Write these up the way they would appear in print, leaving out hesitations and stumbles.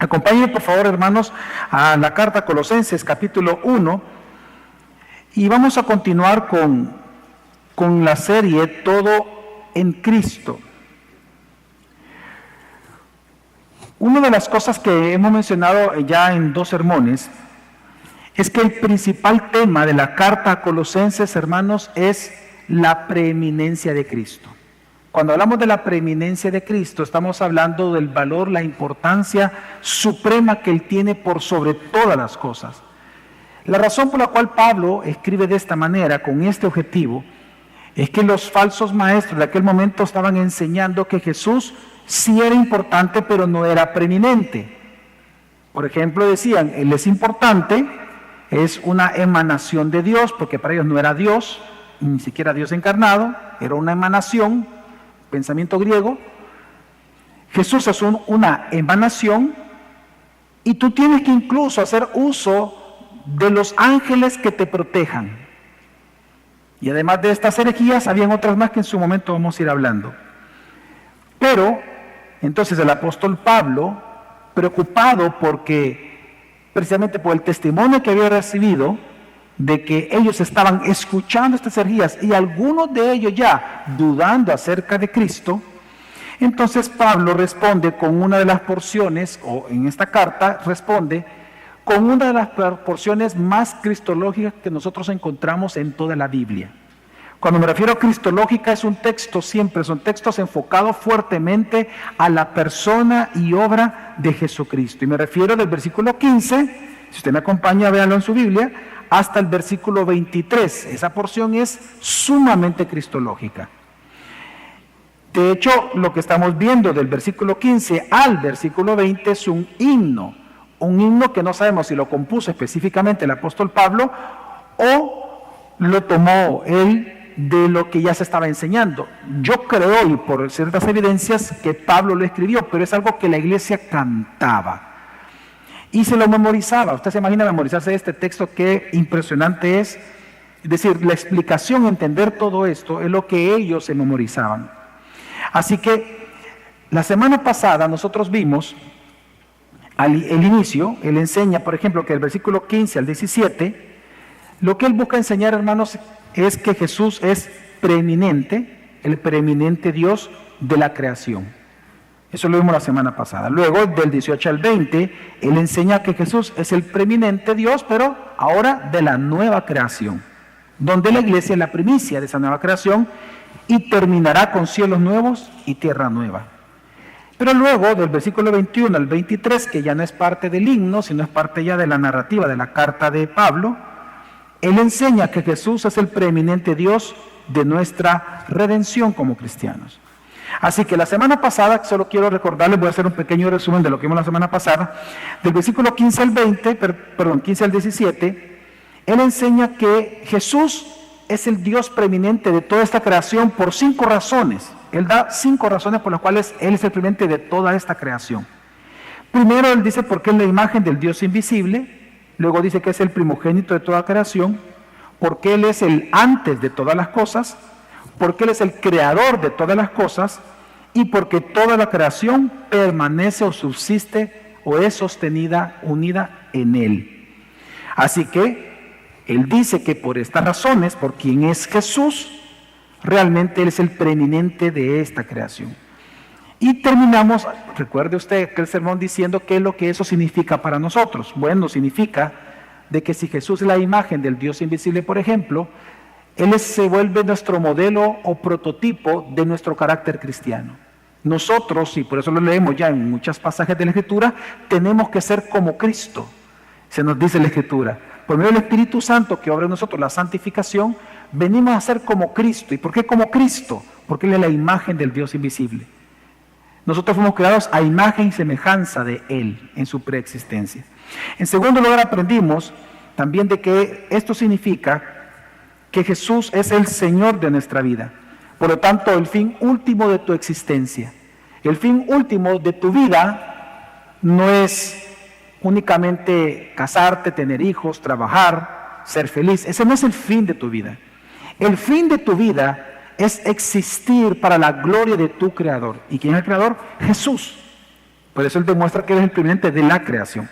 Acompáñenme, por favor, hermanos, a la carta a Colosenses, capítulo 1, y vamos a continuar con la serie Todo en Cristo. Una de las cosas que hemos mencionado ya en 2 sermones es que el principal tema de la carta a Colosenses, hermanos, es la preeminencia de Cristo. Cuando hablamos de la preeminencia de Cristo, estamos hablando del valor, la importancia suprema que Él tiene por sobre todas las cosas. La razón por la cual Pablo escribe de esta manera, con este objetivo, es que los falsos maestros de aquel momento estaban enseñando que Jesús sí era importante, pero no era preeminente. Por ejemplo, decían, Él es importante, es una emanación de Dios, porque para ellos no era Dios, ni siquiera Dios encarnado, era una emanación, pensamiento griego. Jesús es una emanación, y tú tienes que incluso hacer uso de los ángeles que te protejan. Y además de estas herejías, habían otras más que en su momento vamos a ir hablando. Pero, entonces el apóstol Pablo, preocupado precisamente por el testimonio que había recibido, de que ellos estaban escuchando estas herejías y algunos de ellos ya dudando acerca de Cristo, entonces Pablo responde con una de las porciones, o en esta carta responde con una de las porciones más cristológicas que nosotros encontramos en toda la Biblia. Cuando me refiero a cristológica, son textos enfocados fuertemente a la persona y obra de Jesucristo. Y me refiero del versículo 15, si usted me acompaña, véanlo en su Biblia, hasta el versículo 23. Esa porción es sumamente cristológica. De hecho, lo que estamos viendo del versículo 15 al versículo 20 es un himno que no sabemos si lo compuso específicamente el apóstol Pablo o lo tomó él de lo que ya se estaba enseñando. Yo creo, y por ciertas evidencias, que Pablo lo escribió, pero es algo que la iglesia cantaba y se lo memorizaba. Usted se imagina memorizarse este texto, qué impresionante es. Es decir, la explicación, entender todo esto, es lo que ellos se memorizaban. Así que la semana pasada nosotros vimos el inicio. Él enseña, por ejemplo, que el versículo 15 al 17, lo que él busca enseñar, hermanos, es que Jesús es preeminente, el preeminente Dios de la creación. Eso lo vimos la semana pasada. Luego, del 18 al 20, él enseña que Jesús es el preeminente Dios, pero ahora de la nueva creación, donde la iglesia es la primicia de esa nueva creación y terminará con cielos nuevos y tierra nueva. Pero luego, del versículo 21 al 23, que ya no es parte del himno, sino es parte ya de la narrativa de la carta de Pablo, él enseña que Jesús es el preeminente Dios de nuestra redención como cristianos. Así que la semana pasada, solo quiero recordarles, voy a hacer un pequeño resumen de lo que vimos la semana pasada, del versículo 15 al 15 al 17, él enseña que Jesús es el Dios preeminente de toda esta creación por 5 razones. Él da 5 razones por las cuales Él es el preeminente de toda esta creación. Primero, Él dice porque es la imagen del Dios invisible. Luego dice que es el primogénito de toda creación, porque Él es el antes de todas las cosas, porque Él es el creador de todas las cosas, y porque toda la creación permanece o subsiste o es sostenida, unida en Él. Así que Él dice que por estas razones, por quien es Jesús, realmente Él es el preeminente de esta creación. Y terminamos, recuerde usted aquel sermón diciendo qué es lo que eso significa para nosotros. Bueno, significa de que si Jesús es la imagen del Dios invisible, por ejemplo, Él se vuelve nuestro modelo o prototipo de nuestro carácter cristiano. Nosotros, y por eso lo leemos ya en muchos pasajes de la Escritura, tenemos que ser como Cristo, se nos dice la Escritura. Por medio del Espíritu Santo que obra en nosotros la santificación, venimos a ser como Cristo. ¿Y por qué como Cristo? Porque Él es la imagen del Dios invisible. Nosotros fuimos creados a imagen y semejanza de Él en su preexistencia. En segundo lugar, aprendimos también de que esto significa que Jesús es el Señor de nuestra vida. Por lo tanto, el fin último de tu existencia, el fin último de tu vida no es únicamente casarte, tener hijos, trabajar, ser feliz. Ese no es el fin de tu vida. El fin de tu vida es existir para la gloria de tu Creador. ¿Y quién es el Creador? Jesús. Por eso Él demuestra que Él es el preeminente de la creación.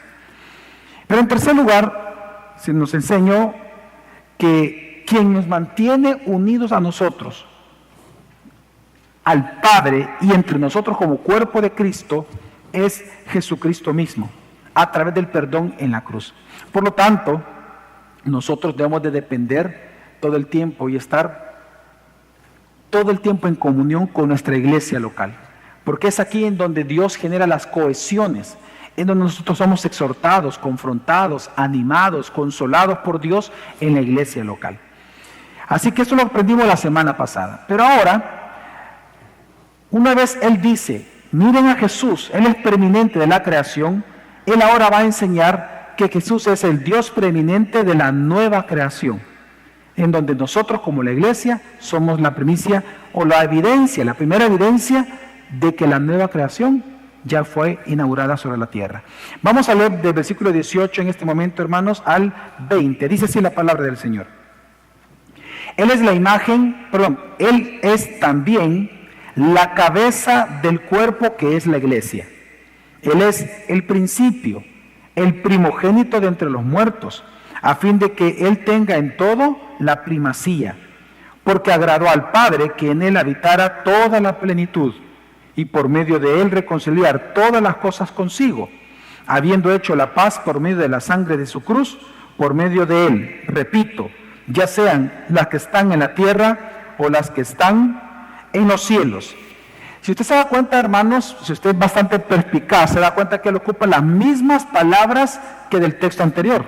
Pero en tercer lugar, se nos enseñó que quien nos mantiene unidos a nosotros, al Padre y entre nosotros como cuerpo de Cristo, es Jesucristo mismo, a través del perdón en la cruz. Por lo tanto, nosotros debemos de depender todo el tiempo y estar todo el tiempo en comunión con nuestra iglesia local, porque es aquí en donde Dios genera las cohesiones, en donde nosotros somos exhortados, confrontados, animados, consolados por Dios en la iglesia local. Así que esto lo aprendimos la semana pasada. Pero ahora, una vez Él dice, miren a Jesús, Él es preeminente de la creación, Él ahora va a enseñar que Jesús es el Dios preeminente de la nueva creación, en donde nosotros como la iglesia somos la primicia o la evidencia, la primera evidencia de que la nueva creación ya fue inaugurada sobre la tierra. Vamos a leer del versículo 18 en este momento, hermanos, al 20. Dice así la palabra del Señor. Él es la imagen, Él es también la cabeza del cuerpo que es la iglesia. Él es el principio, el primogénito de entre los muertos, a fin de que Él tenga en todo la primacía, porque agradó al Padre que en Él habitara toda la plenitud, y por medio de Él reconciliar todas las cosas consigo, habiendo hecho la paz por medio de la sangre de su cruz, por medio de Él, repito, ya sean las que están en la tierra o las que están en los cielos. Si usted se da cuenta, hermanos, si usted es bastante perspicaz, se da cuenta que Él ocupa las mismas palabras que del texto anterior.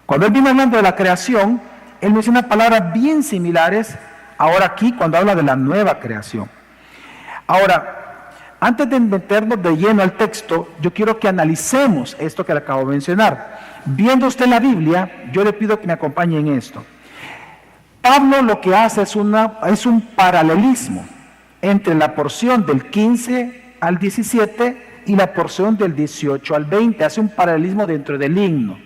Cuando Él viene hablando de la creación, Él menciona palabras bien similares ahora aquí cuando habla de la nueva creación. Ahora, antes de meternos de lleno al texto, yo quiero que analicemos esto que le acabo de mencionar. Viendo usted la Biblia, yo le pido que me acompañe en esto. Pablo lo que hace es un paralelismo entre la porción del 15 al 17 y la porción del 18 al 20. Hace un paralelismo dentro del himno.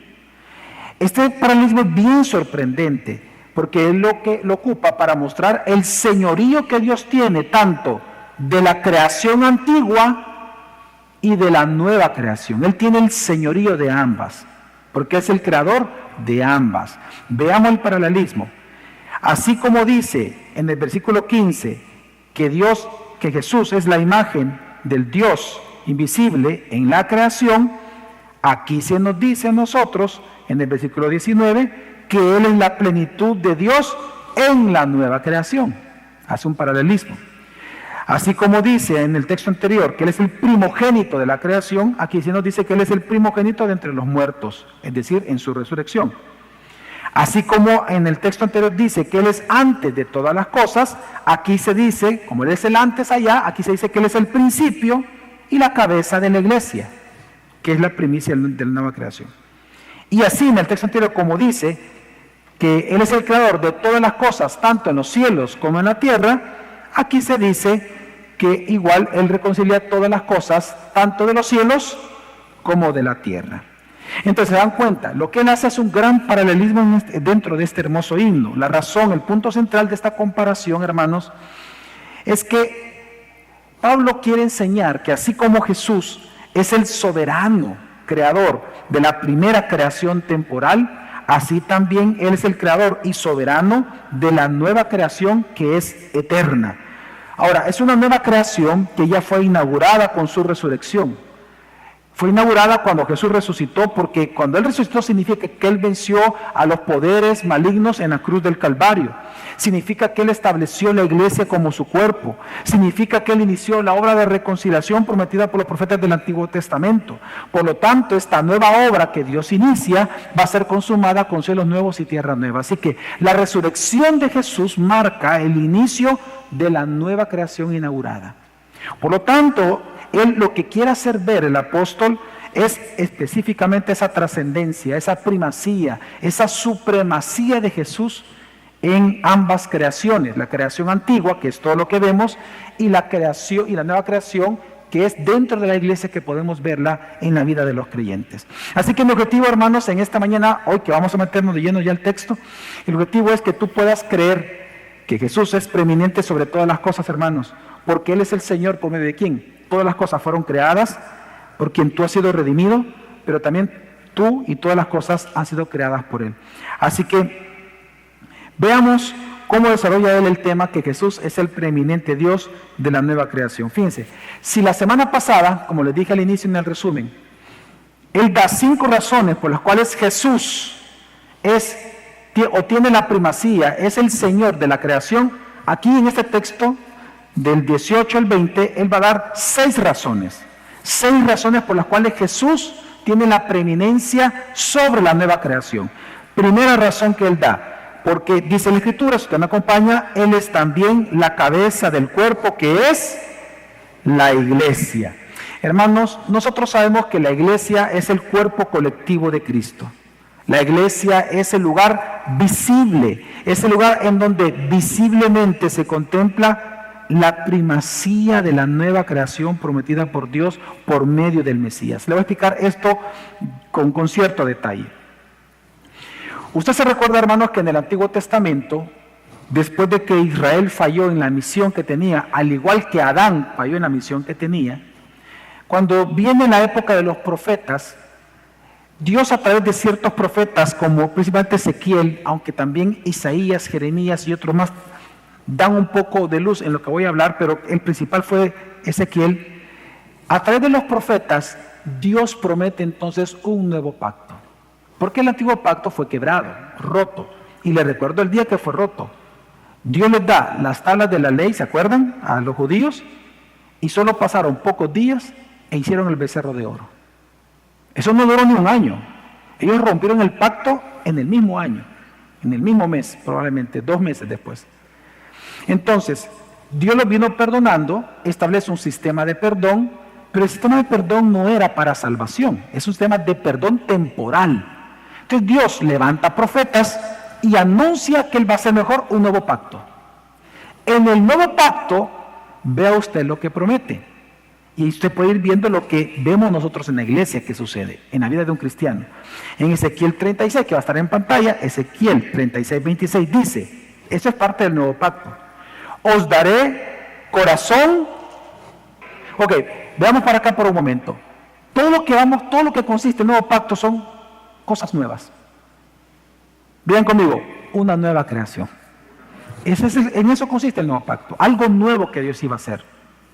Este paralelismo es bien sorprendente, porque él lo ocupa para mostrar el señorío que Dios tiene tanto de la creación antigua y de la nueva creación. Él tiene el señorío de ambas, porque es el creador de ambas. Veamos el paralelismo. Así como dice en el versículo 15 que Jesús es la imagen del Dios invisible en la creación, aquí se nos dice a nosotros en el versículo 19 que Él es la plenitud de Dios en la nueva creación. Hace un paralelismo. Así como dice en el texto anterior que Él es el primogénito de la creación, aquí se nos dice que Él es el primogénito de entre los muertos, es decir, en su resurrección. Así como en el texto anterior dice que Él es antes de todas las cosas, aquí se dice, como Él es el antes allá, aquí se dice que Él es el principio y la cabeza de la iglesia, que es la primicia de la nueva creación. Y así en el texto anterior, como dice que Él es el creador de todas las cosas, tanto en los cielos como en la tierra, aquí se dice que igual Él reconcilia todas las cosas, tanto de los cielos como de la tierra. Entonces se dan cuenta, lo que Él hace es un gran paralelismo dentro de este hermoso himno. La razón, el punto central de esta comparación, hermanos, es que Pablo quiere enseñar que así como Jesús es el soberano creador de la primera creación temporal, así también Él es el creador y soberano de la nueva creación que es eterna. Ahora, es una nueva creación que ya fue inaugurada con su resurrección. Fue inaugurada cuando Jesús resucitó, porque cuando Él resucitó significa que Él venció a los poderes malignos en la cruz del Calvario. Significa que Él estableció la iglesia como su cuerpo. Significa que Él inició la obra de reconciliación prometida por los profetas del Antiguo Testamento. Por lo tanto, esta nueva obra que Dios inicia va a ser consumada con cielos nuevos y tierra nueva. Así que la resurrección de Jesús marca el inicio de la nueva creación inaugurada. Por lo tanto, Él lo que quiere hacer ver el apóstol es específicamente esa trascendencia, esa primacía, esa supremacía de Jesús en ambas creaciones, la creación antigua, que es todo lo que vemos, y la creación y la nueva creación, que es dentro de la iglesia, que podemos verla en la vida de los creyentes. Así que mi objetivo, hermanos, en esta mañana, hoy que vamos a meternos de lleno ya al texto, el objetivo es que tú puedas creer que Jesús es preeminente sobre todas las cosas, hermanos, porque Él es el Señor por medio de quien todas las cosas fueron creadas, por quien tú has sido redimido, pero también tú y todas las cosas han sido creadas por Él. Así que veamos cómo desarrolla Él el tema que Jesús es el preeminente Dios de la nueva creación. Fíjense, si la semana pasada, como les dije al inicio en el resumen, Él da 5 razones por las cuales Jesús tiene la primacía, es el Señor de la creación. Aquí en este texto, del 18 al 20, Él va a dar 6 razones. 6 razones por las cuales Jesús tiene la preeminencia sobre la nueva creación. Primera razón que Él da, porque dice la Escritura, si usted me acompaña, Él es también la cabeza del cuerpo que es la iglesia. Hermanos, nosotros sabemos que la iglesia es el cuerpo colectivo de Cristo. La iglesia es el lugar visible, es el lugar en donde visiblemente se contempla la primacía de la nueva creación prometida por Dios por medio del Mesías. Le voy a explicar esto con cierto detalle. Usted se recuerda, hermanos, que en el Antiguo Testamento, después de que Israel falló en la misión que tenía, al igual que Adán falló en la misión que tenía, cuando viene la época de los profetas, Dios a través de ciertos profetas, como principalmente Ezequiel, aunque también Isaías, Jeremías y otros más, dan un poco de luz en lo que voy a hablar, pero el principal fue Ezequiel. A través de los profetas, Dios promete entonces un nuevo pacto. Porque el antiguo pacto fue quebrado, roto. Y les recuerdo el día que fue roto. Dios les da las tablas de la ley, ¿se acuerdan? A los judíos. Y solo pasaron pocos días e hicieron el becerro de oro. Eso no duró ni un año. Ellos rompieron el pacto en el mismo año, en el mismo mes, probablemente 2 meses después. Entonces, Dios los vino perdonando, establece un sistema de perdón, pero el sistema de perdón no era para salvación, es un sistema de perdón temporal. Entonces Dios levanta profetas y anuncia que Él va a hacer mejor un nuevo pacto. En el nuevo pacto, vea usted lo que promete. Y usted puede ir viendo lo que vemos nosotros en la iglesia que sucede, en la vida de un cristiano. En Ezequiel 36, que va a estar en pantalla, Ezequiel 36, 26 dice, eso es parte del nuevo pacto. Os daré corazón. Ok, veamos para acá por un momento. Todo lo que consiste en el nuevo pacto son cosas nuevas. Vean conmigo, una nueva creación. En eso consiste el nuevo pacto. Algo nuevo que Dios iba a hacer.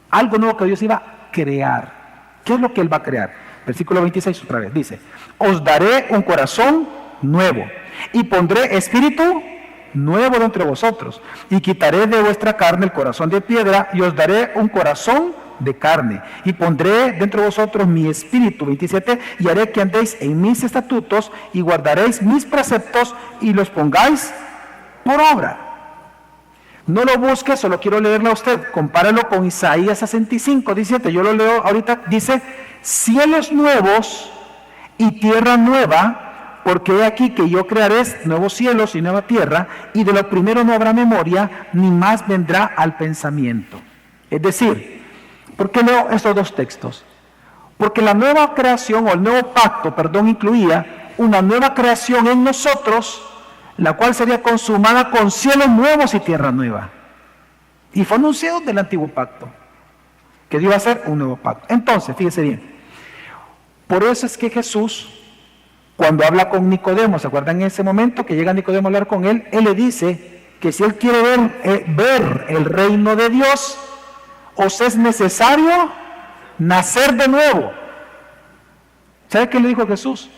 Algo nuevo que Dios iba a crear. ¿Qué es lo que Él va a crear? Versículo 26 otra vez dice, os daré un corazón nuevo y pondré espíritu nuevo dentro de vosotros y quitaré de vuestra carne el corazón de piedra y os daré un corazón de carne y pondré dentro de vosotros mi espíritu, 27, y haré que andéis en mis estatutos y guardaréis mis preceptos y los pongáis por obra. No lo busque, solo quiero leerlo a usted. Compáralo con Isaías 65, 17. Yo lo leo ahorita. Dice, cielos nuevos y tierra nueva, porque he aquí que yo crearé nuevos cielos y nueva tierra, y de lo primero no habrá memoria, ni más vendrá al pensamiento. Es decir, ¿por qué leo estos 2 textos? Porque la nueva creación, o el nuevo pacto, incluía una nueva creación en nosotros, la cual sería consumada con cielos nuevos y tierra nueva. Y fue anunciado del antiguo pacto, que Dios iba a hacer un nuevo pacto. Entonces, fíjese bien, por eso es que Jesús, cuando habla con Nicodemo, ¿se acuerdan en ese momento que llega Nicodemo a hablar con él? Él le dice que si él quiere ver el reino de Dios, os es necesario nacer de nuevo. ¿Sabe qué le dijo Jesús?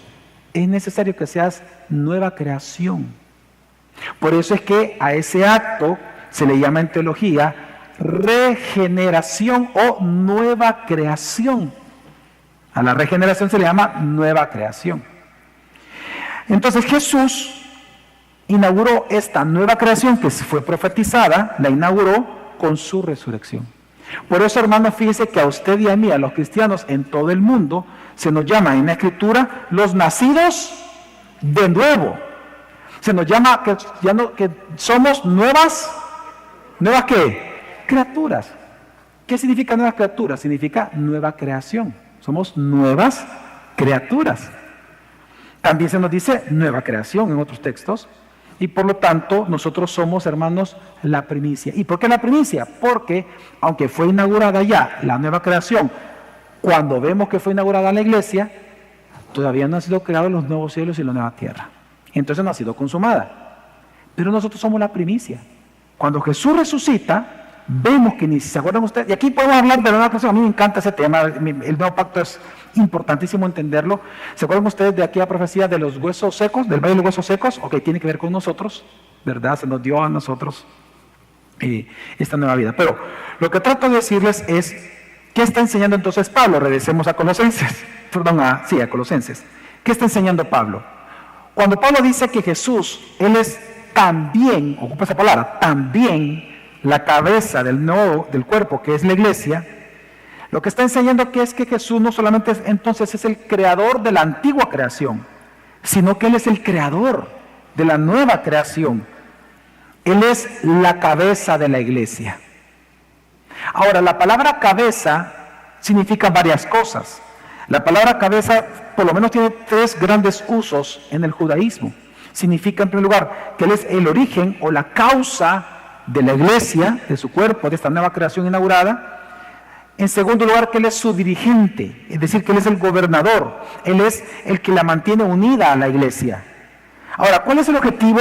Es necesario que seas nueva creación. Por eso es que a ese acto se le llama en teología regeneración o nueva creación. A la regeneración se le llama nueva creación. Entonces Jesús inauguró esta nueva creación que fue profetizada, la inauguró con su resurrección. Por eso, hermanos, fíjense que a usted y a mí, a los cristianos en todo el mundo, se nos llama en la Escritura los nacidos de nuevo. Se nos llama que somos nuevas ¿qué? Criaturas. ¿Qué significa nuevas criaturas? Significa nueva creación. Somos nuevas criaturas. También se nos dice nueva creación en otros textos. Y por lo tanto, nosotros somos, hermanos, la primicia. ¿Y por qué la primicia? Porque, aunque fue inaugurada ya la nueva creación Cuando vemos que fue inaugurada la iglesia, todavía no han sido creados los nuevos cielos y la nueva tierra. Entonces no ha sido consumada. Pero nosotros somos la primicia. Cuando Jesús resucita, vemos que ni si se acuerdan ustedes, y aquí podemos hablar de la nueva creación. A mí me encanta ese tema, el nuevo pacto es importantísimo entenderlo. ¿Se acuerdan ustedes de aquella profecía de los huesos secos, del valle de los huesos secos? Ok, tiene que ver con nosotros, ¿verdad? Se nos dio a nosotros esta nueva vida. Pero lo que trato de decirles es, ¿qué está enseñando entonces Pablo? Regresemos a Colosenses, a Colosenses. ¿Qué está enseñando Pablo? Cuando Pablo dice que Jesús, Él es también, ocupa esa palabra, también la cabeza del cuerpo, que es la iglesia, lo que está enseñando que es que Jesús no solamente entonces es el creador de la antigua creación, sino que Él es el creador de la nueva creación. Él es la cabeza de la iglesia. Ahora, la palabra cabeza significa varias cosas. La palabra cabeza por lo menos tiene 3 grandes usos en el judaísmo. Significa en primer lugar que Él es el origen o la causa de la iglesia, de su cuerpo, de esta nueva creación inaugurada. En segundo lugar, que Él es su dirigente, es decir, que Él es el gobernador. Él es el que la mantiene unida a la iglesia. Ahora, ¿cuál es el objetivo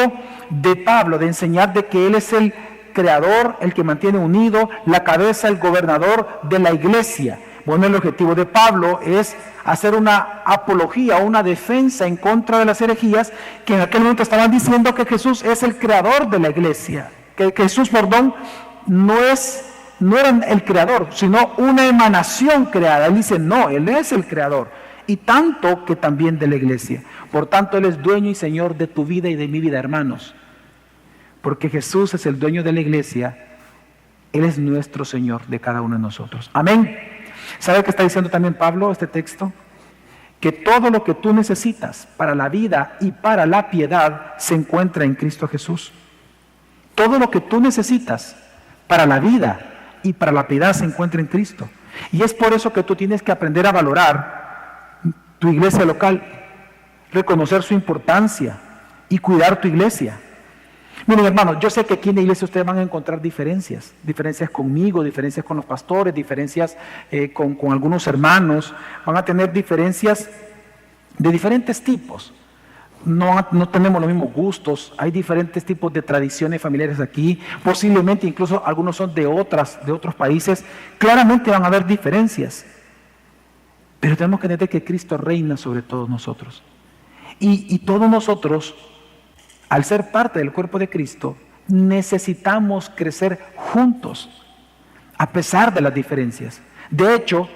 de Pablo de enseñar de que Él es el creador, el que mantiene unido, la cabeza, el gobernador de la iglesia? Bueno, el objetivo de Pablo es hacer una apología, una defensa en contra de las herejías que en aquel momento estaban diciendo que Jesús es el creador de la iglesia, que Jesús, no era el creador, sino una emanación creada. Él dice, no, Él es el creador, y tanto que también de la iglesia. Por tanto, Él es dueño y Señor de tu vida y de mi vida, hermanos. Porque Jesús es el dueño de la iglesia, Él es nuestro Señor de cada uno de nosotros. Amén. ¿Sabe qué está diciendo también Pablo, este texto? Que todo lo que tú necesitas para la vida y para la piedad se encuentra en Cristo Jesús. Todo lo que tú necesitas para la vida y para la piedad se encuentra en Cristo. Y es por eso que tú tienes que aprender a valorar tu iglesia local, reconocer su importancia y cuidar tu iglesia. Miren, hermanos, yo sé que aquí en la iglesia ustedes van a encontrar diferencias conmigo, diferencias con los pastores, diferencias con algunos hermanos, van a tener diferencias de diferentes tipos. No tenemos los mismos gustos, hay diferentes tipos de tradiciones familiares aquí, posiblemente incluso algunos son de otros países, claramente van a haber diferencias, pero tenemos que entender que Cristo reina sobre todos nosotros. Y todos nosotros, al ser parte del cuerpo de Cristo, necesitamos crecer juntos, a pesar de las diferencias. De hecho,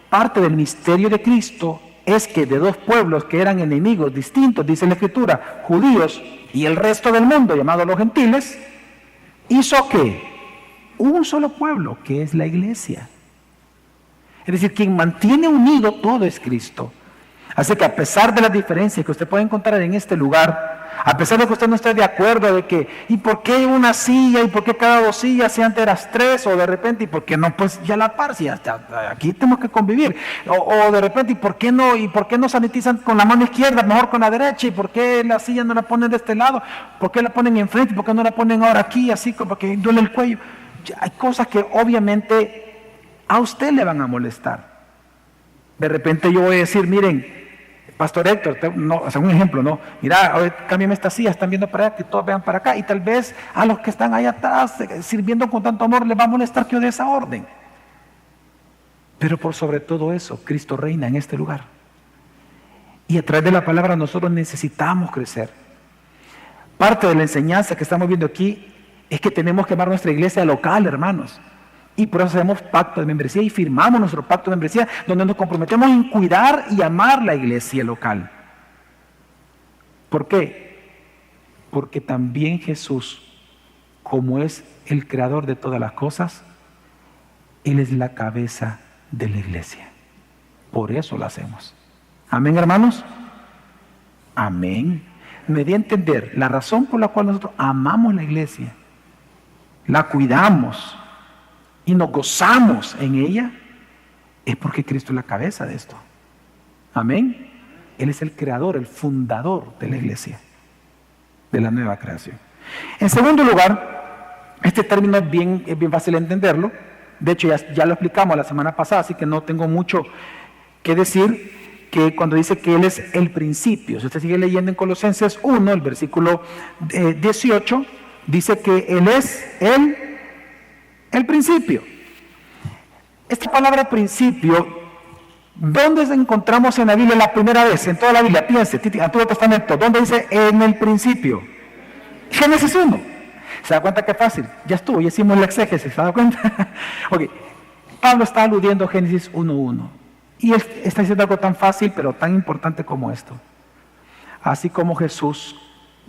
parte del misterio de Cristo es que de 2 pueblos que eran enemigos distintos, dice la Escritura, judíos y el resto del mundo, llamado los gentiles, hizo que un solo pueblo, que es la iglesia. Es decir, quien mantiene unido todo es Cristo. Así que a pesar de las diferencias que usted puede encontrar en este lugar, a pesar de que usted no esté de acuerdo de que, ¿y por qué una silla? ¿Y por qué cada 2 sillas? Si antes eras 3, o de repente, ¿y por qué no? Pues ya la par, si hasta aquí tenemos que convivir. O de repente, ¿y por qué no sanitizan con la mano izquierda, mejor con la derecha? ¿Y por qué la silla no la ponen de este lado? ¿Por qué la ponen enfrente? ¿Por qué no la ponen ahora aquí, así, porque duele el cuello? Hay cosas que obviamente a usted le van a molestar. De repente yo voy a decir, miren, Pastor Héctor, un ejemplo, ¿no? Mira, cámbiame esta silla, están viendo para allá, que todos vean para acá, y tal vez a los que están allá atrás sirviendo con tanto amor les va a molestar que yo dé esa orden. Pero por sobre todo eso, Cristo reina en este lugar. Y a través de la palabra nosotros necesitamos crecer. Parte de la enseñanza que estamos viendo aquí es que tenemos que amar nuestra iglesia local, hermanos. Y por eso hacemos pacto de membresía y firmamos nuestro pacto de membresía, donde nos comprometemos en cuidar y amar la iglesia local. ¿Por qué? Porque también Jesús, como es el creador de todas las cosas, Él es la cabeza de la iglesia. Por eso lo hacemos. Amén, hermanos. Amén. Me di a entender la razón por la cual nosotros amamos la iglesia, la cuidamos y nos gozamos en ella, es porque Cristo es la cabeza de esto. Amén. Él es el creador, el fundador de la iglesia, de la nueva creación. En segundo lugar, este término es bien fácil de entenderlo. De hecho, ya lo explicamos la semana pasada, así que no tengo mucho que decir, que cuando dice que Él es el principio. Si usted sigue leyendo en Colosenses 1, el versículo 18, dice que Él es el principio. Esta palabra principio, ¿dónde encontramos en la Biblia la primera vez? En toda la Biblia, piense, Antiguo Testamento, ¿dónde dice en el principio? Génesis 1. ¿Se da cuenta que es fácil? Ya estuvo, ya hicimos la exégesis, ¿se da cuenta? Ok, Pablo está aludiendo a Génesis 1:1. Y él está diciendo algo tan fácil, pero tan importante como esto. Así como Jesús,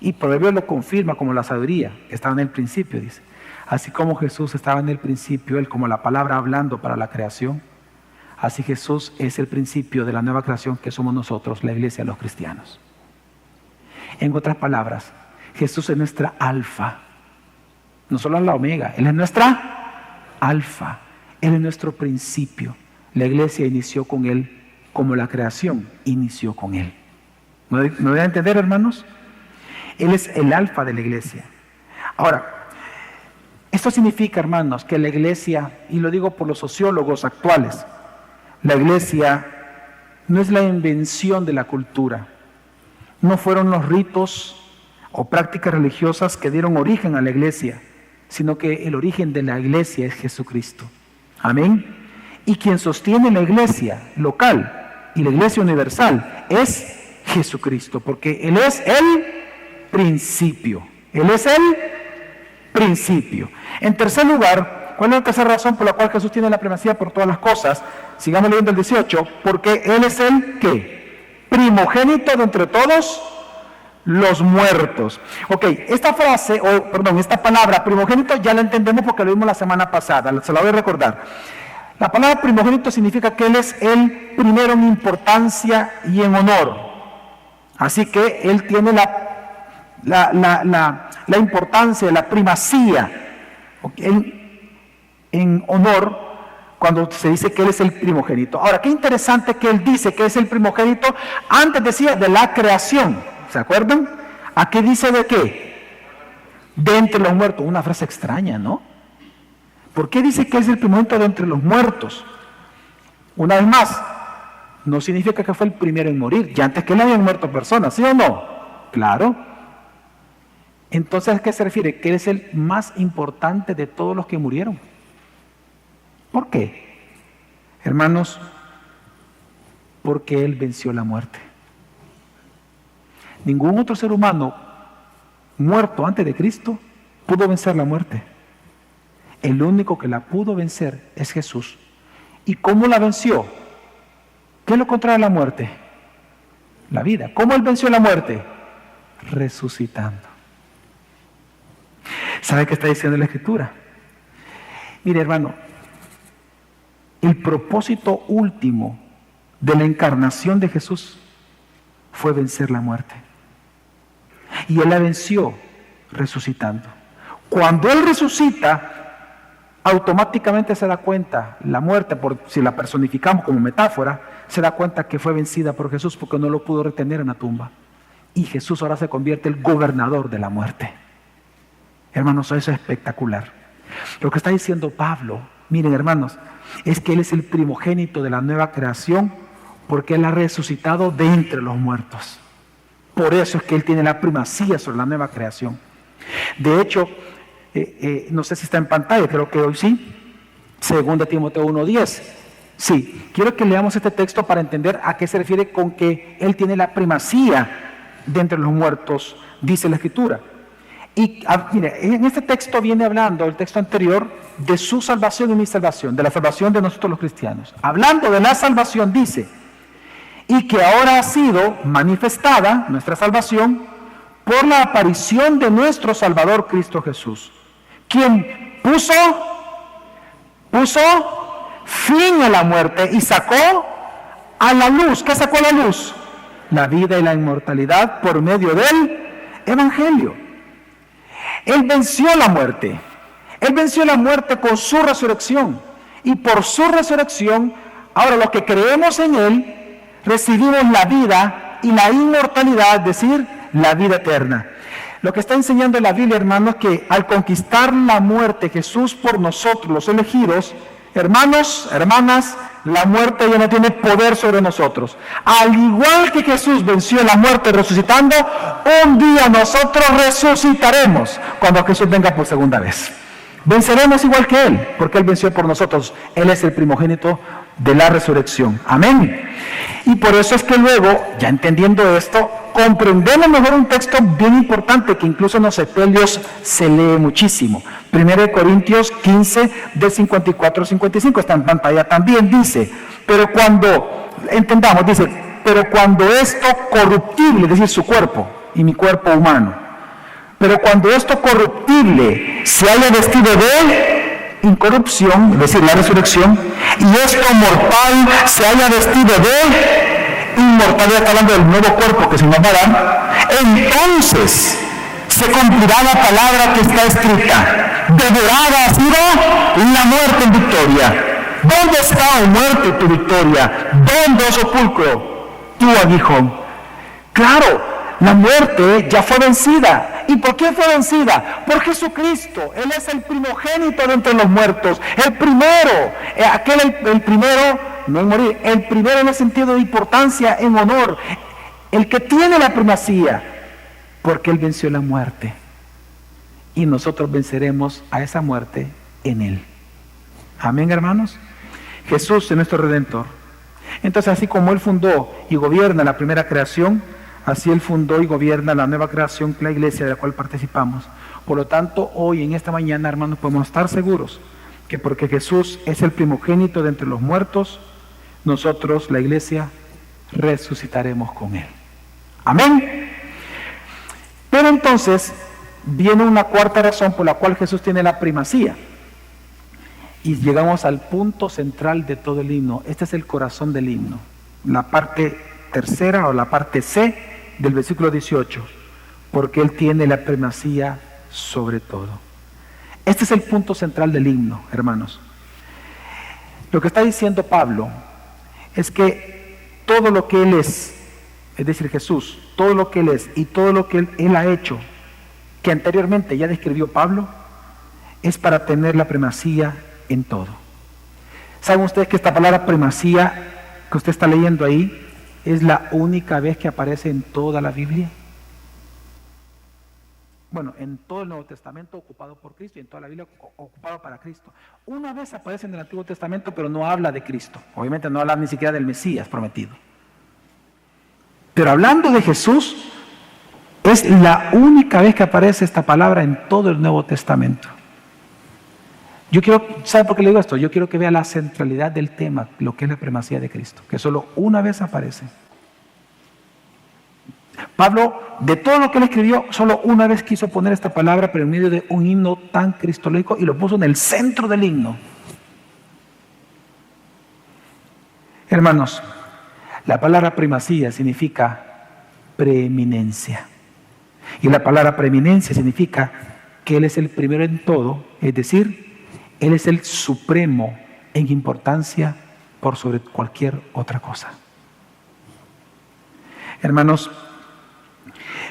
y Proverbios lo confirma como la sabiduría, que estaba en el principio, dice. Así como Jesús estaba en el principio, Él como la palabra hablando para la creación, así Jesús es el principio de la nueva creación que somos nosotros, la iglesia, los cristianos. En otras palabras, Jesús es nuestra alfa. No solo es la omega, Él es nuestra alfa. Él es nuestro principio. La iglesia inició con Él como la creación inició con Él. ¿Me voy a entender, hermanos? Él es el alfa de la iglesia. Ahora, esto significa, hermanos, que la iglesia, y lo digo por los sociólogos actuales, la iglesia no es la invención de la cultura. No fueron los ritos o prácticas religiosas que dieron origen a la iglesia, sino que el origen de la iglesia es Jesucristo. Amén. Y quien sostiene la iglesia local y la iglesia universal es Jesucristo, porque Él es el principio. Él es el principio. En tercer lugar, ¿cuál es la tercera razón por la cual Jesús tiene la primacía por todas las cosas? Sigamos leyendo el 18, porque Él es el ¿qué? Primogénito de entre todos los muertos. Ok, esta frase, esta palabra primogénito ya la entendemos porque lo vimos la semana pasada, se la voy a recordar. La palabra primogénito significa que Él es el primero en importancia y en honor. Así que Él tiene la importancia, la primacía en honor cuando se dice que Él es el primogénito. Ahora, qué interesante que Él dice que es el primogénito, antes decía de la creación. ¿Se acuerdan? Aquí dice de qué? De entre los muertos. Una frase extraña, ¿no? ¿Por qué dice que es el primogénito de entre los muertos? Una vez más, no significa que fue el primero en morir. Ya antes que Él habían muerto personas, ¿sí o no? Claro. Entonces, ¿a qué se refiere? Que Él es el más importante de todos los que murieron. ¿Por qué? Hermanos, porque Él venció la muerte. Ningún otro ser humano muerto antes de Cristo pudo vencer la muerte. El único que la pudo vencer es Jesús. ¿Y cómo la venció? ¿Qué es lo contrario a la muerte? La vida. ¿Cómo Él venció la muerte? Resucitando. ¿Sabe qué está diciendo la Escritura? Mire, hermano, el propósito último de la encarnación de Jesús fue vencer la muerte. Y Él la venció resucitando. Cuando Él resucita, automáticamente se da cuenta, la muerte, si la personificamos como metáfora, se da cuenta que fue vencida por Jesús porque no lo pudo retener en la tumba. Y Jesús ahora se convierte en el gobernador de la muerte. Hermanos, eso es espectacular. Lo que está diciendo Pablo, miren hermanos, es que Él es el primogénito de la nueva creación porque Él ha resucitado de entre los muertos. Por eso es que Él tiene la primacía sobre la nueva creación. De hecho, no sé si está en pantalla, creo que hoy sí. 2 Timoteo 1:10. Sí, quiero que leamos este texto para entender a qué se refiere con que Él tiene la primacía de entre los muertos, dice la Escritura. Y mire, en este texto viene hablando, el texto anterior, de su salvación y mi salvación, de la salvación de nosotros los cristianos. Hablando de la salvación, dice, y que ahora ha sido manifestada nuestra salvación por la aparición de nuestro Salvador Cristo Jesús, quien puso fin a la muerte y sacó a la luz. ¿Qué sacó a la luz? La vida y la inmortalidad por medio del Evangelio. Él venció la muerte. Él venció la muerte con su resurrección. Y por su resurrección, ahora los que creemos en Él, recibimos la vida y la inmortalidad, es decir, la vida eterna. Lo que está enseñando la Biblia, hermanos, es que al conquistar la muerte Jesús por nosotros, los elegidos, Hermanos, hermanas, la muerte ya no tiene poder sobre nosotros. Al igual que Jesús venció la muerte resucitando, un día nosotros resucitaremos cuando Jesús venga por segunda vez. Venceremos igual que Él, porque Él venció por nosotros. Él es el primogénito de la resurrección. Amén. Y por eso es que luego, ya entendiendo esto, comprendemos mejor un texto bien importante que incluso en los evangelios se lee muchísimo. 1 Corintios 15, de 54 al 55, está en pantalla también, dice, pero cuando esto corruptible, es decir, su cuerpo y mi cuerpo humano, pero cuando esto corruptible se haya vestido de incorrupción, es decir, la resurrección, y esto mortal se haya vestido de inmortalidad, está hablando del nuevo cuerpo que se nos dará, entonces se cumplirá la palabra que está escrita: devorada ha sido la muerte en victoria. ¿Dónde está, oh muerte, tu victoria? ¿Dónde, oh sepulcro, tu aguijón? Claro, la muerte ya fue vencida. ¿Y por qué fue vencida? Por Jesucristo. Él es el primogénito de entre los muertos. El primero. El primero, no en morir. El primero en el sentido de importancia, en honor. El que tiene la primacía. Porque Él venció la muerte. Y nosotros venceremos a esa muerte en Él. Amén, hermanos. Jesús es nuestro Redentor. Entonces, así como Él fundó y gobierna la primera creación, así Él fundó y gobierna la nueva creación, la iglesia de la cual participamos. Por lo tanto, hoy, en esta mañana, hermanos, podemos estar seguros que porque Jesús es el primogénito de entre los muertos, nosotros, la iglesia, resucitaremos con Él. Amén. Pero entonces, viene una cuarta razón por la cual Jesús tiene la primacía. Y llegamos al punto central de todo el himno. Este es el corazón del himno. La parte tercera o la parte C del versículo 18. Porque Él tiene la primacía sobre todo. Este es el punto central del himno, hermanos. Lo que está diciendo Pablo es que todo lo que Él es decir, Jesús, todo lo que Él es y todo lo que Él ha hecho, que anteriormente ya describió Pablo, es para tener la primacía en todo. ¿Saben ustedes que esta palabra primacía que usted está leyendo ahí es la única vez que aparece en toda la Biblia? Bueno, en todo el Nuevo Testamento ocupado por Cristo y en toda la Biblia ocupado para Cristo. Una vez aparece en el Antiguo Testamento, pero no habla de Cristo. Obviamente no habla ni siquiera del Mesías prometido. Pero hablando de Jesús, es la única vez que aparece esta palabra en todo el Nuevo Testamento. ¿Sabe por qué le digo esto? Yo quiero que vea la centralidad del tema, lo que es la primacía de Cristo, que solo una vez aparece. Pablo, de todo lo que él escribió, solo una vez quiso poner esta palabra, pero en medio de un himno tan cristológico, y lo puso en el centro del himno. Hermanos, la palabra primacía significa preeminencia. Y la palabra preeminencia significa que Él es el primero en todo, es decir, Él es el supremo en importancia por sobre cualquier otra cosa. Hermanos,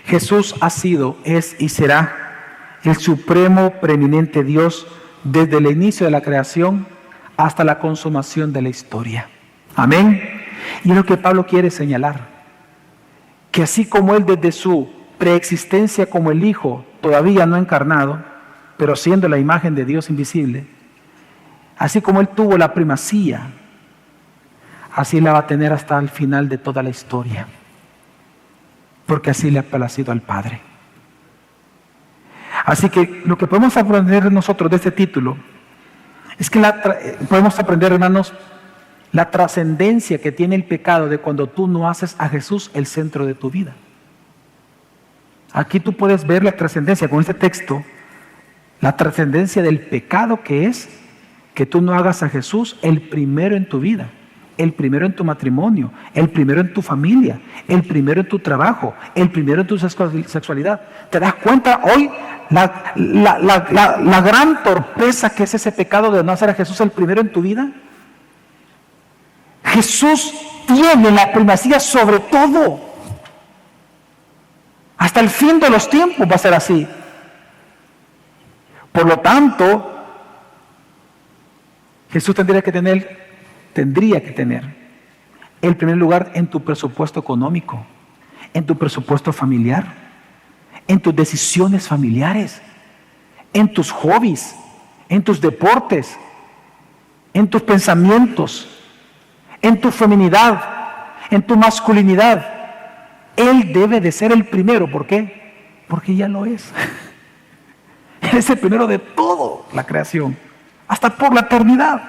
Jesús ha sido, es y será el supremo preeminente Dios desde el inicio de la creación hasta la consumación de la historia. Amén. Y es lo que Pablo quiere señalar, que así como Él desde su preexistencia como el Hijo, todavía no encarnado, pero siendo la imagen de Dios invisible, así como Él tuvo la primacía, así la va a tener hasta el final de toda la historia, porque así le ha placido al Padre. Así que lo que podemos aprender nosotros de este título es que podemos aprender, hermanos, la trascendencia que tiene el pecado de cuando tú no haces a Jesús el centro de tu vida. Aquí tú puedes ver la trascendencia con este texto, la trascendencia del pecado que es que tú no hagas a Jesús el primero en tu vida, el primero en tu matrimonio, el primero en tu familia, el primero en tu trabajo, el primero en tu sexualidad. ¿Te das cuenta hoy la gran torpeza que es ese pecado de no hacer a Jesús el primero en tu vida? Jesús tiene la primacía sobre todo. Hasta el fin de los tiempos va a ser así. Por lo tanto, Jesús tendría que tener el primer lugar en tu presupuesto económico, en tu presupuesto familiar, en tus decisiones familiares, en tus hobbies, en tus deportes, en tus pensamientos, en tu feminidad, en tu masculinidad. Él debe de ser el primero. ¿Por qué? Porque ya lo es. Él es el primero de toda la creación, hasta por la eternidad.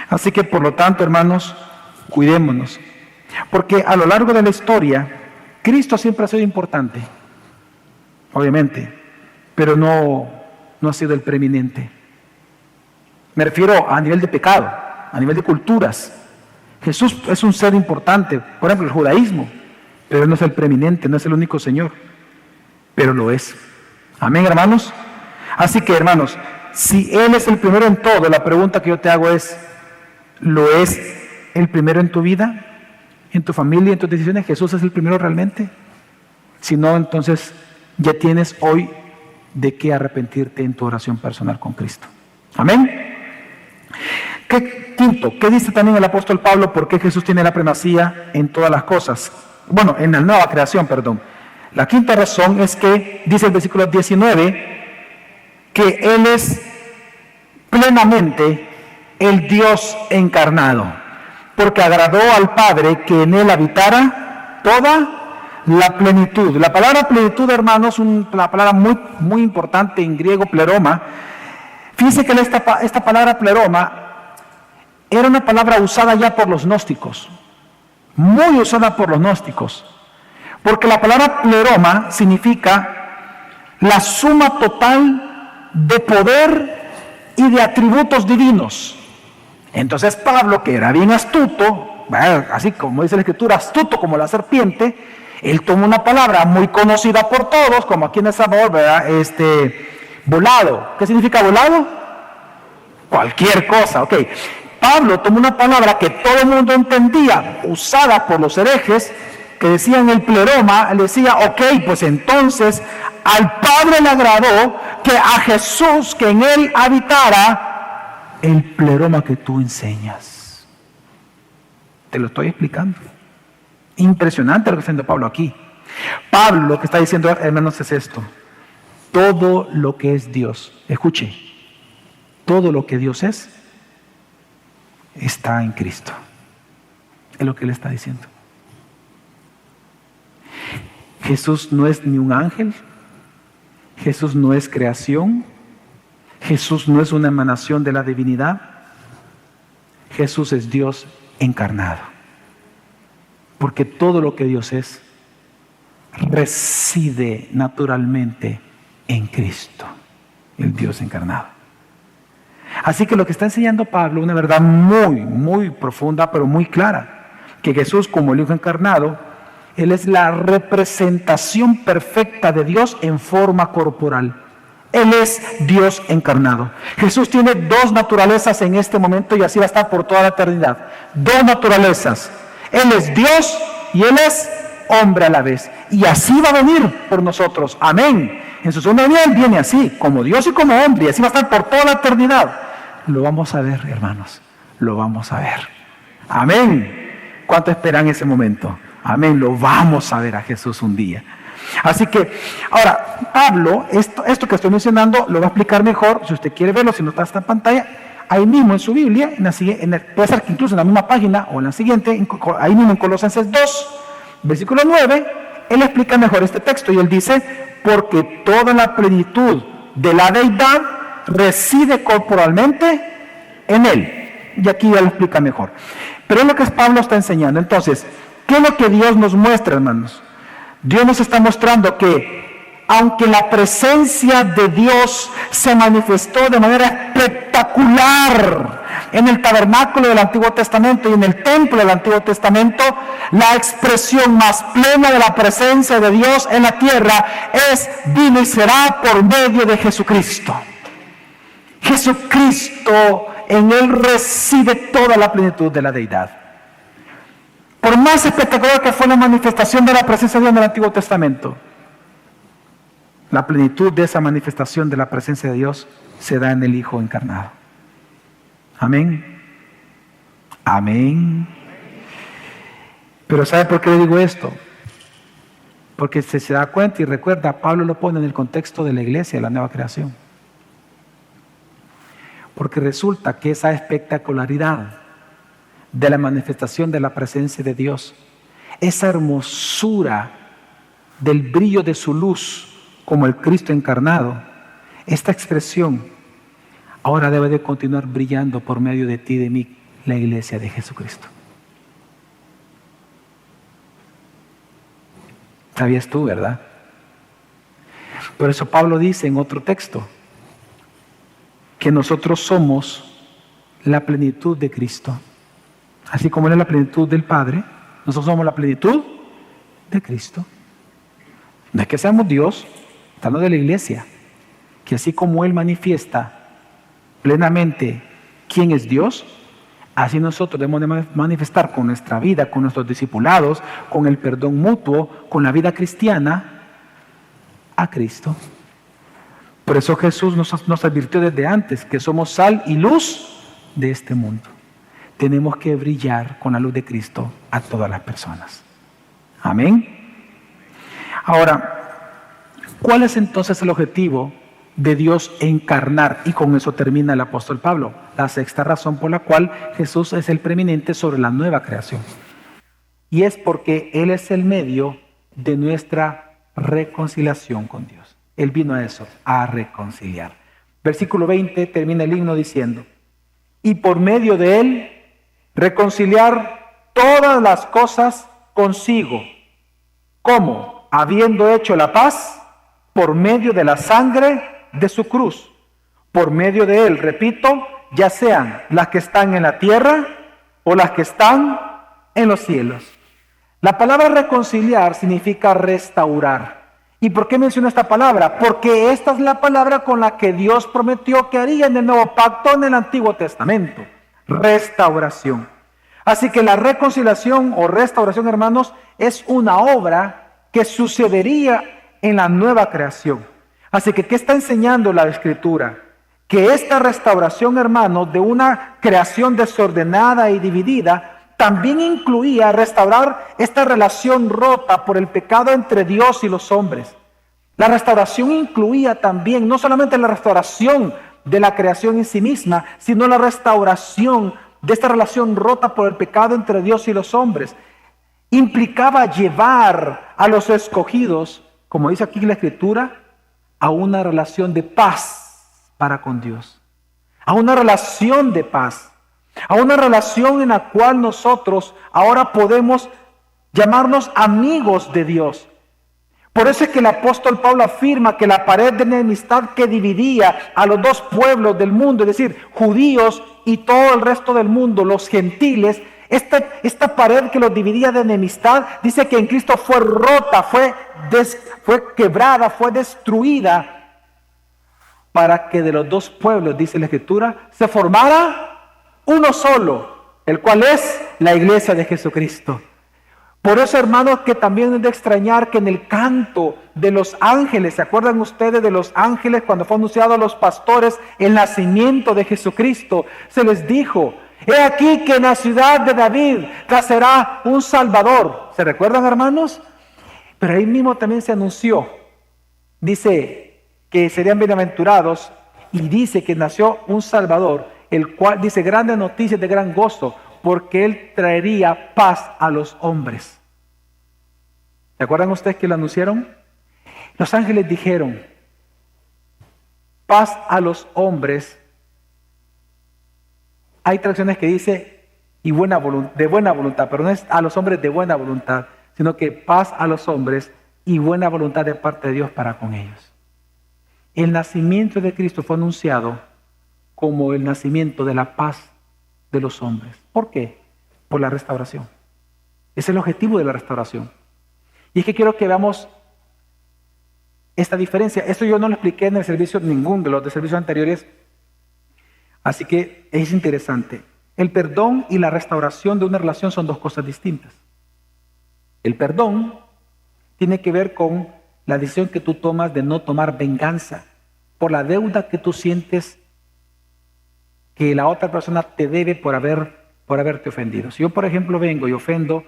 Así que por lo tanto, hermanos, cuidémonos. Porque a lo largo de la historia, Cristo siempre ha sido importante, obviamente, pero no ha sido el preeminente. Me refiero a nivel de pecado, a nivel de culturas. Jesús es un ser importante, por ejemplo, el judaísmo, pero no es el preeminente, no es el único Señor, pero lo es. Amén, hermanos. Así que, hermanos, si Él es el primero en todo, la pregunta que yo te hago es, ¿lo es el primero en tu vida, en tu familia, en tus decisiones? ¿Jesús es el primero realmente? Si no, entonces ya tienes hoy de qué arrepentirte en tu oración personal con Cristo. Amén. Quinto, ¿qué dice también el apóstol Pablo? ¿Por qué Jesús tiene la primacía en todas las cosas? Bueno, en la nueva creación, perdón. La quinta razón es que, dice el versículo 19, que Él es plenamente el Dios encarnado, porque agradó al Padre que en Él habitara toda la plenitud. La palabra plenitud, hermanos, es una palabra muy importante en griego, pleroma. Fíjense que esta palabra pleroma era una palabra usada ya por los gnósticos, muy usada por los gnósticos, porque la palabra pleroma significa la suma total de poder y de atributos divinos. Entonces Pablo, que era bien astuto, así como dice la Escritura, astuto como la serpiente, él tomó una palabra muy conocida por todos, como aquí en El Salvador, ¿verdad? Volado. ¿Qué significa volado? Cualquier cosa, ok. Pablo tomó una palabra que todo el mundo entendía, usada por los herejes, que decían el pleroma, le decía, ok, pues entonces al Padre le agradó que a Jesús, que en Él habitara el pleroma que tú enseñas. Te lo estoy explicando. Impresionante lo que está diciendo Pablo aquí. Pablo lo que está diciendo, hermanos, es esto. Todo lo que es Dios, escuche, todo lo que Dios es, está en Cristo. Es lo que él está diciendo. Jesús no es ni un ángel, Jesús no es creación, Jesús no es una emanación de la divinidad, Jesús es Dios encarnado. Porque todo lo que Dios es, reside naturalmente en Cristo, el Dios encarnado. Así que lo que está enseñando Pablo, una verdad muy profunda, pero muy clara, que Jesús, como el Hijo encarnado, Él es la representación perfecta de Dios en forma corporal. Él es Dios encarnado. Jesús tiene dos naturalezas en este momento y así va a estar por toda la eternidad. Dos naturalezas. Él es Dios y Él es hombre a la vez. Y así va a venir por nosotros. Amén. En su segunda venida Él viene así, como Dios y como hombre, y así va a estar por toda la eternidad. Lo vamos a ver, hermanos. Lo vamos a ver. Amén. ¿Cuánto esperan ese momento? Amén. Lo vamos a ver a Jesús un día. Así que, ahora, Pablo, esto que estoy mencionando, lo va a explicar mejor. Si usted quiere verlo, si no está en pantalla, ahí mismo en su Biblia, puede ser que incluso en la misma página o en la siguiente, ahí mismo en Colosenses 2, versículo 9, él explica mejor este texto y él dice, porque toda la plenitud de la deidad reside corporalmente en Él. Y aquí ya lo explica mejor. Pero es lo que Pablo está enseñando. Entonces, ¿qué es lo que Dios nos muestra, hermanos? Dios nos está mostrando que, aunque la presencia de Dios se manifestó de manera espectacular en el tabernáculo del Antiguo Testamento y en el templo del Antiguo Testamento, la expresión más plena de la presencia de Dios en la tierra vino y será por medio de Jesucristo. Jesucristo, en Él reside toda la plenitud de la deidad. Por más espectacular que fue la manifestación de la presencia de Dios en el Antiguo Testamento, la plenitud de esa manifestación de la presencia de Dios se da en el Hijo encarnado. Amén. Amén. Pero ¿sabe por qué le digo esto? Porque se da cuenta y recuerda, Pablo lo pone en el contexto de la iglesia, de la nueva creación. Porque resulta que esa espectacularidad de la manifestación de la presencia de Dios, esa hermosura del brillo de su luz, como el Cristo encarnado, esta expresión ahora debe de continuar brillando por medio de ti y de mí, la iglesia de Jesucristo. ¿Sabías tú, verdad? Por eso Pablo dice en otro texto que nosotros somos la plenitud de Cristo. Así como Él es la plenitud del Padre, nosotros somos la plenitud de Cristo. No es que seamos Dios, está hablando de la iglesia, que así como Él manifiesta plenamente quién es Dios, así nosotros debemos de manifestar con nuestra vida, con nuestros discipulados, con el perdón mutuo, con la vida cristiana, a Cristo. Por eso Jesús nos advirtió desde antes que somos sal y luz de este mundo. Tenemos que brillar con la luz de Cristo a todas las personas. Amén. Ahora, ¿cuál es entonces el objetivo de Dios encarnar? Y con eso termina el apóstol Pablo. La sexta razón por la cual Jesús es el preeminente sobre la nueva creación. Y es porque Él es el medio de nuestra reconciliación con Dios. Él vino a eso, a reconciliar. Versículo 20 termina el himno diciendo: y por medio de Él reconciliar todas las cosas consigo. ¿Cómo? Habiendo hecho la paz por medio de la sangre de su cruz. Por medio de Él, repito, ya sean las que están en la tierra o las que están en los cielos. La palabra reconciliar significa restaurar. ¿Y por qué menciono esta palabra? Porque esta es la palabra con la que Dios prometió que haría en el Nuevo Pacto en el Antiguo Testamento. Restauración. Así que la reconciliación o restauración, hermanos, es una obra que sucedería en la nueva creación. Así que, ¿qué está enseñando la Escritura? Que esta restauración, hermanos, de una creación desordenada y dividida, también incluía restaurar esta relación rota por el pecado entre Dios y los hombres. La restauración incluía también no solamente la restauración de la creación en sí misma, sino la restauración de esta relación rota por el pecado entre Dios y los hombres. Implicaba llevar a los escogidos, como dice aquí la Escritura, a una relación de paz para con Dios. A una relación de paz. A una relación en la cual nosotros ahora podemos llamarnos amigos de Dios. Por eso es que el apóstol Pablo afirma que la pared de enemistad que dividía a los dos pueblos del mundo, es decir, judíos y todo el resto del mundo, los gentiles, esta pared que los dividía de enemistad, dice que en Cristo fue rota, fue quebrada, fue destruida, para que de los dos pueblos, dice la Escritura, se formara uno solo, el cual es la iglesia de Jesucristo. Por eso, hermanos, que también es de extrañar que en el canto de los ángeles, ¿se acuerdan ustedes de los ángeles cuando fue anunciado a los pastores el nacimiento de Jesucristo? Se les dijo: he aquí que en la ciudad de David nacerá un Salvador. ¿Se recuerdan, hermanos? Pero ahí mismo también se anunció, dice que serían bienaventurados, y dice que nació un Salvador, el cual dice grandes noticias de gran gozo, porque Él traería paz a los hombres. ¿Se acuerdan ustedes que lo anunciaron? Los ángeles dijeron: paz a los hombres. Hay traducciones que dice de buena voluntad, pero no es a los hombres de buena voluntad, sino que paz a los hombres y buena voluntad de parte de Dios para con ellos. El nacimiento de Cristo fue anunciado como el nacimiento de la paz de los hombres. ¿Por qué? Por la restauración. Es el objetivo de la restauración. Y es que quiero que veamos esta diferencia. Esto yo no lo expliqué en el servicio, ninguno de los servicios anteriores. Así que es interesante. El perdón y la restauración de una relación son dos cosas distintas. El perdón tiene que ver con la decisión que tú tomas de no tomar venganza, por la deuda que tú sientes que la otra persona te debe por haberte ofendido. Si yo, por ejemplo, vengo y ofendo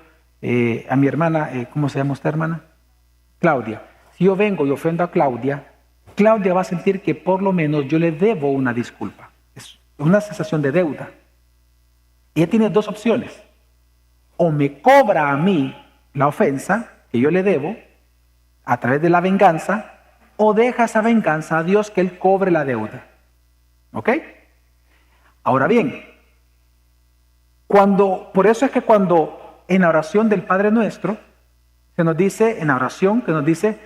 a mi hermana, ¿cómo se llama esta hermana? Claudia. Si yo vengo y ofendo a Claudia, Claudia va a sentir que por lo menos yo le debo una disculpa. Es una sensación de deuda. Ella tiene dos opciones. O me cobra a mí la ofensa que yo le debo a través de la venganza, o deja esa venganza a Dios que Él cobre la deuda. ¿Ok? Ahora bien, por eso es que cuando en la oración del Padre Nuestro, se nos dice, en la oración que nos dice,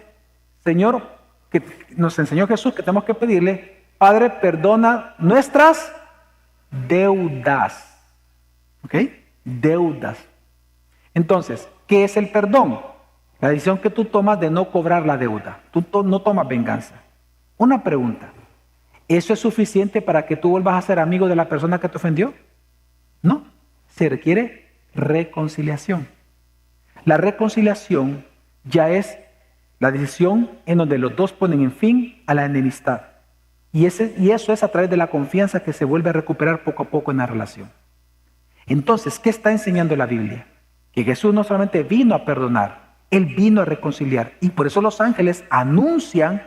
Señor, que nos enseñó Jesús que tenemos que pedirle, Padre, perdona nuestras deudas. ¿Ok? Deudas. Entonces, ¿qué es el perdón? La decisión que tú tomas de no cobrar la deuda. Tú no tomas venganza. Una pregunta. ¿Eso es suficiente para que tú vuelvas a ser amigo de la persona que te ofendió? No. Se requiere reconciliación. La reconciliación ya es la decisión en donde los dos ponen en fin a la enemistad. Y eso es a través de la confianza que se vuelve a recuperar poco a poco en la relación. Entonces, ¿qué está enseñando la Biblia? Que Jesús no solamente vino a perdonar, Él vino a reconciliar. Y por eso los ángeles anuncian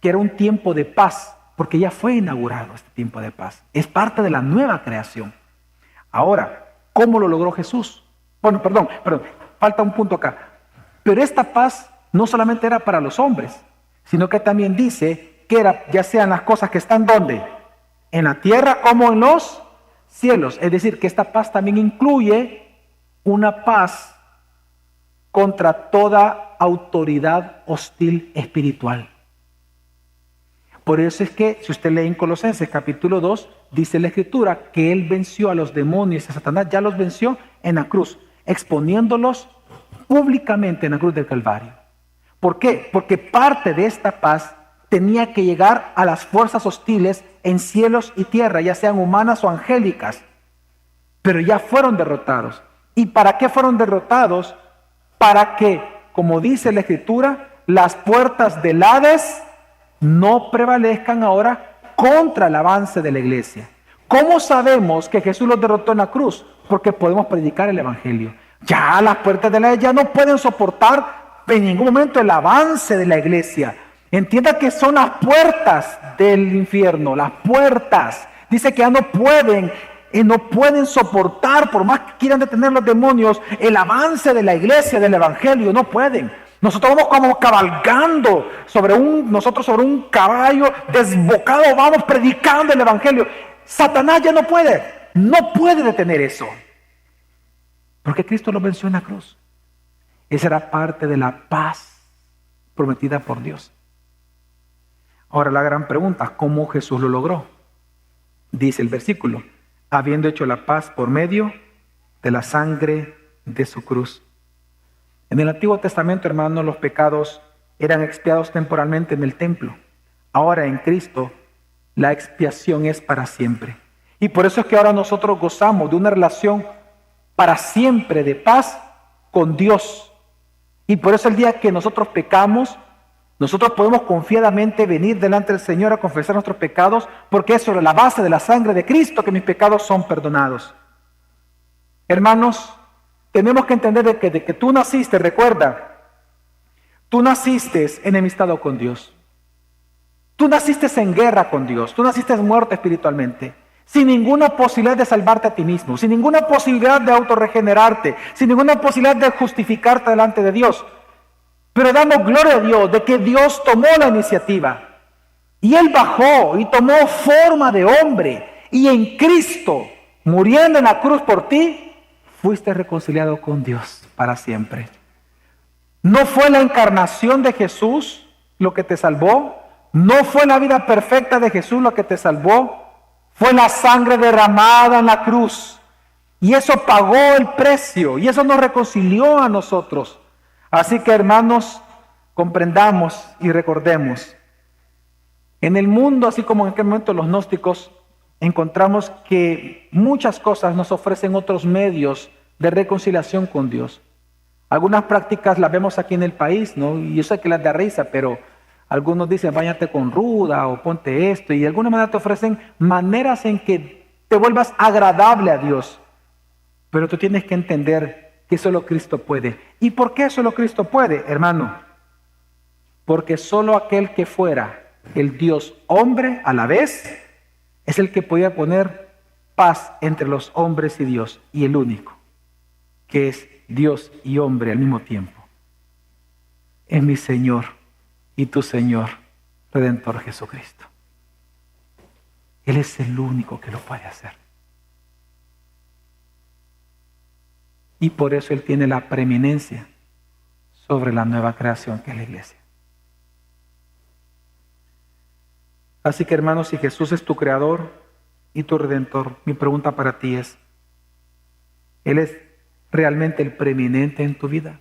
que era un tiempo de paz, porque ya fue inaugurado este tiempo de paz. Es parte de la nueva creación. Ahora, ¿cómo lo logró Jesús? Bueno, perdón, falta un punto acá. Pero esta paz no solamente era para los hombres, sino que también dice que era, ya sean las cosas que están ¿dónde? En la tierra como en los cielos. Es decir, que esta paz también incluye una paz contra toda autoridad hostil espiritual. Por eso es que, si usted lee en Colosenses capítulo 2, dice la Escritura que Él venció a los demonios y a Satanás, ya los venció en la cruz, exponiéndolos públicamente en la cruz del Calvario. ¿Por qué? Porque parte de esta paz tenía que llegar a las fuerzas hostiles en cielos y tierra, ya sean humanas o angélicas, pero ya fueron derrotados. ¿Y para qué fueron derrotados? Para que, como dice la Escritura, las puertas del Hades no prevalezcan ahora contra el avance de la iglesia. ¿Cómo sabemos que Jesús los derrotó en la cruz? Porque podemos predicar el Evangelio. Ya las puertas del Hades ya no pueden soportar en ningún momento el avance de la iglesia. Entienda que son las puertas del infierno, las puertas. Dice que ya no pueden soportar, por más que quieran detener los demonios, el avance de la iglesia, del Evangelio, no pueden. Nosotros vamos como cabalgando sobre un caballo desbocado, vamos predicando el Evangelio. Satanás ya no puede detener eso. Porque Cristo lo venció en la cruz. Esa era parte de la paz prometida por Dios. Ahora la gran pregunta, ¿cómo Jesús lo logró? Dice el versículo, habiendo hecho la paz por medio de la sangre de su cruz. En el Antiguo Testamento, hermanos, los pecados eran expiados temporalmente en el templo. Ahora en Cristo, la expiación es para siempre. Y por eso es que ahora nosotros gozamos de una relación para siempre de paz con Dios. Y por eso el día que nosotros pecamos, nosotros podemos confiadamente venir delante del Señor a confesar nuestros pecados, porque es sobre la base de la sangre de Cristo que mis pecados son perdonados. Hermanos, tenemos que entender de que tú naciste, recuerda, tú naciste enemistado con Dios. Tú naciste en guerra con Dios, tú naciste muerto espiritualmente, sin ninguna posibilidad de salvarte a ti mismo, sin ninguna posibilidad de autorregenerarte, sin ninguna posibilidad de justificarte delante de Dios. Pero damos gloria a Dios de que Dios tomó la iniciativa y Él bajó y tomó forma de hombre y en Cristo, muriendo en la cruz por ti, fuiste reconciliado con Dios para siempre. No fue la encarnación de Jesús lo que te salvó, no fue la vida perfecta de Jesús lo que te salvó, fue la sangre derramada en la cruz. Y eso pagó el precio y eso nos reconcilió a nosotros. Así que, hermanos, comprendamos y recordemos. En el mundo, así como en aquel momento los gnósticos, encontramos que muchas cosas nos ofrecen otros medios de reconciliación con Dios. Algunas prácticas las vemos aquí en el país, ¿no? Y yo sé que las da risa, pero Algunos dicen, báñate con ruda o ponte esto. Y de alguna manera te ofrecen maneras en que te vuelvas agradable a Dios. Pero tú tienes que entender que solo Cristo puede. ¿Y por qué solo Cristo puede, hermano? Porque solo aquel que fuera el Dios hombre a la vez es el que podía poner paz entre los hombres y Dios. Y el único que es Dios y hombre al mismo tiempo es mi Señor y tu Señor Redentor Jesucristo. Él es el único que lo puede hacer. Y por eso Él tiene la preeminencia sobre la nueva creación que es la iglesia. Así que, hermanos, si Jesús es tu creador y tu redentor, mi pregunta para ti es, ¿Él es realmente el preeminente en tu vida?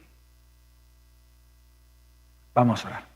Vamos a orar.